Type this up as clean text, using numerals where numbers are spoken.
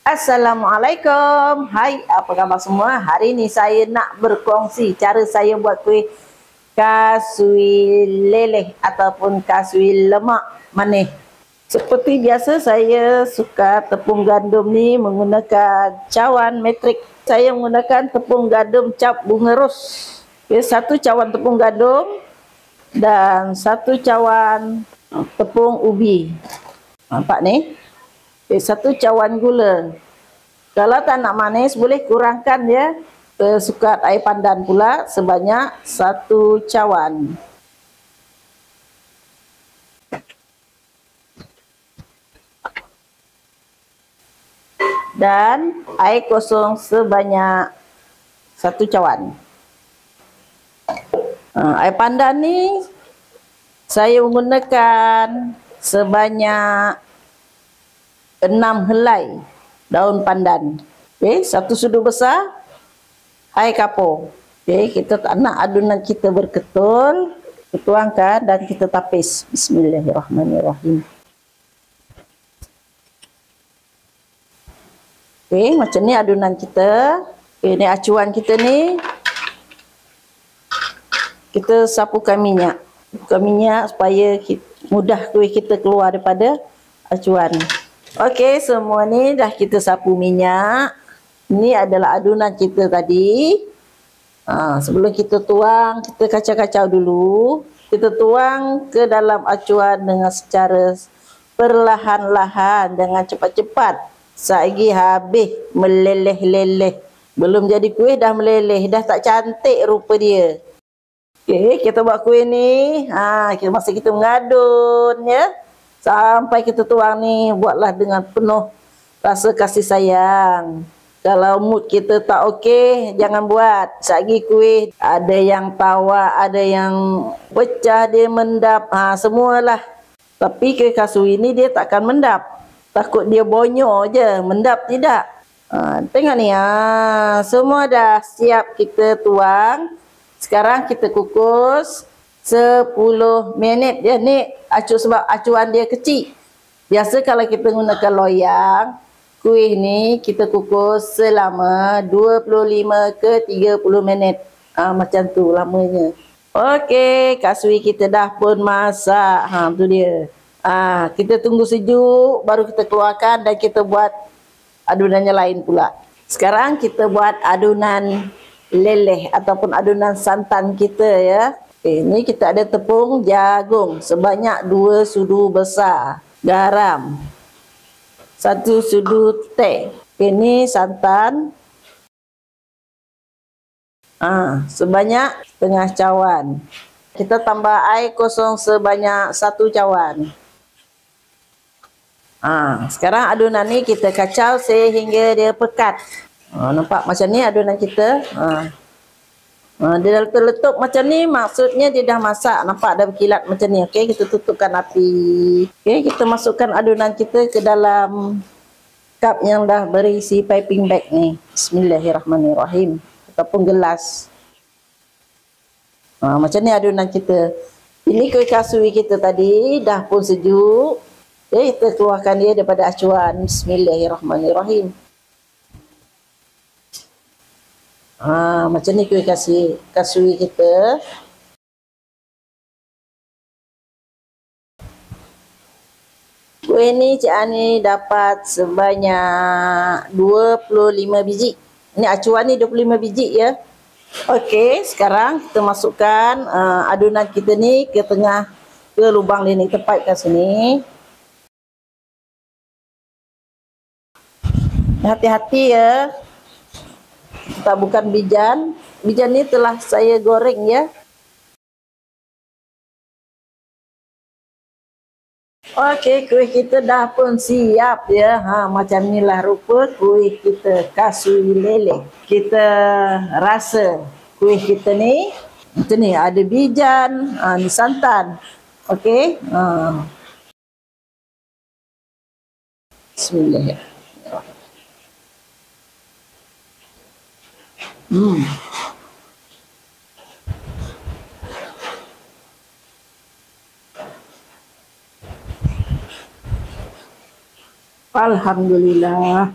Assalamualaikum. Hai, apa khabar semua? Hari ini saya nak berkongsi cara saya buat kuih kasui leleh ataupun kasui lemak manis. Seperti biasa saya suka tepung gandum ni menggunakan cawan metrik. Saya menggunakan tepung gandum cap bunga ros. Okay, 1 cawan tepung gandum dan 1 cawan tepung ubi. Nampak ni? 1 cawan gula. Kalau tak nak manis boleh kurangkan ya. Sukat air pandan pula sebanyak 1 cawan. Dan air kosong sebanyak 1 cawan. Air pandan ni saya menggunakan sebanyak 6 helai daun pandan. Okey, 1 sudu besar air kapur. Okey, kita tak nak adunan kita berketul, kita tuangkan dan kita tapis. Bismillahirrahmanirrahim. Okey, macam ni adunan kita. Okey, ni acuan kita ni. Kita sapukan minyak. Sapukan minyak supaya mudah kuih kita keluar daripada acuan. Okey, semua ni dah kita sapu minyak. Ini adalah adunan kita tadi. Sebelum kita tuang, kita kacau-kacau dulu. Kita tuang ke dalam acuan dengan secara perlahan-lahan, dengan cepat-cepat. Saigi habis meleleh-leleh. Belum jadi kuih dah meleleh, dah tak cantik rupa dia. Okey, kita buat kuih ni. Masa kita mengadun ya. Sampai kita tuang ni, buatlah dengan penuh rasa kasih sayang. Kalau mood kita tak okey, jangan buat. Sagi kuih, ada yang tawa, ada yang pecah, dia mendap. Semualah. Tapi kuih kasui ni dia takkan mendap. Takut dia bonyol je, mendap tidak. Tengok ni, semua dah siap kita tuang. Sekarang kita kukus 10 minit je ni sebab acuan dia kecil. Biasa kalau kita gunakan loyang, kuih ni kita kukus selama 25 ke 30 minit. Macam tu lamanya. Okey, kasui kita dah pun masak. Tu dia. Kita tunggu sejuk baru kita keluarkan dan kita buat adunannya lain pula. Sekarang kita buat adunan leleh ataupun adunan santan kita ya. Okay, ini kita ada tepung jagung sebanyak 2 sudu besar, garam 1 sudu teh. Ini santan sebanyak setengah cawan. Kita tambah air kosong sebanyak 1 cawan. Sekarang adunan ni kita kacau sehingga dia pekat. Nampak macam ni adunan kita. Dia dah terletup macam ni, maksudnya dia dah masak. Nampak dah berkilat macam ni. Okey, kita tutupkan api. Okey, kita masukkan adunan kita ke dalam cup yang dah berisi piping bag ni. Bismillahirrahmanirrahim. Ataupun gelas. Macam ni adunan kita. Ini kuih kasui kita tadi dah pun sejuk. Okey, kita keluarkan dia daripada acuan. Bismillahirrahmanirrahim. Macam ni kuih kasui kita. Kuih ni Cik Ani dapat sebanyak 25 biji. Ini acuan ni 25 biji ya. Okey, sekarang kita masukkan adunan kita ni ke tengah, ke lubang ni, tepat kat sini. Hati-hati ya. Tak bukan bijan. Bijan ni telah saya goreng ya. Okey, kuih kita dah pun siap ya. Macam inilah rupa kuih kita kasui leleh. Kita rasa kuih kita ni macam ni, ada bijan, ni santan. Okey. Bismillahirrahmanirrahim. Alhamdulillah.